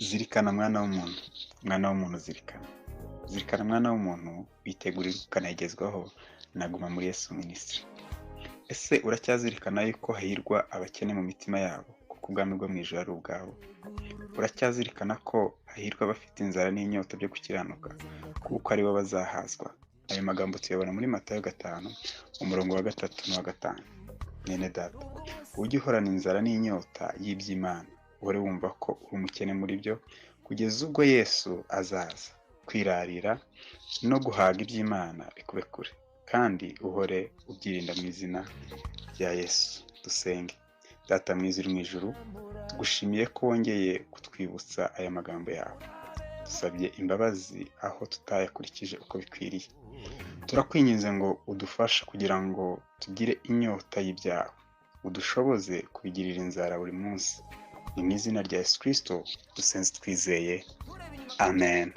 Zirikana mwana w'umuntu, mwana w'umuntu zirikana. Zirikana mwana w'umuntu, witegurira ukanagezwaho na GUMAMO Yesu Ministry. Ese uracyazirikana yuko hahirwa abakene mu mitima yabo, kuko ubwami bwo mu ijuru ari ubwabo? Uracyazirikana ko hahirwa abafite inzara n'inyota byo gukiranuka, kuko ari bo bazahazwa? Ayo magambo tuyabona muri Matayo 5 umurongo wa 3 n'uwa 5. Mwene data, ujye uhorana inzara n'inyota y'iby'Imana, uhore wumva ko uri umukene muri byo, kugeza ubwo Yesu azaza. Kwirarira no guhaga iby'Imana bikube kure, kandi uhore ubyirinda mu izina rya Yesu. Dusenge. Data mwiza uri mu ijuru, gushimiye ko wongeye kutwibutsa aya magambo yawe. Dusabye imbabazi aho tutayakurikije uko bikwiriye. Turakwinginze ngo udufashe kugira ngo tugire inyota y'ibyawe, udushoboze kubigirira inzara buri munsi. Ni mu izina rya Yesu Kristo dusenze twizeye, amen.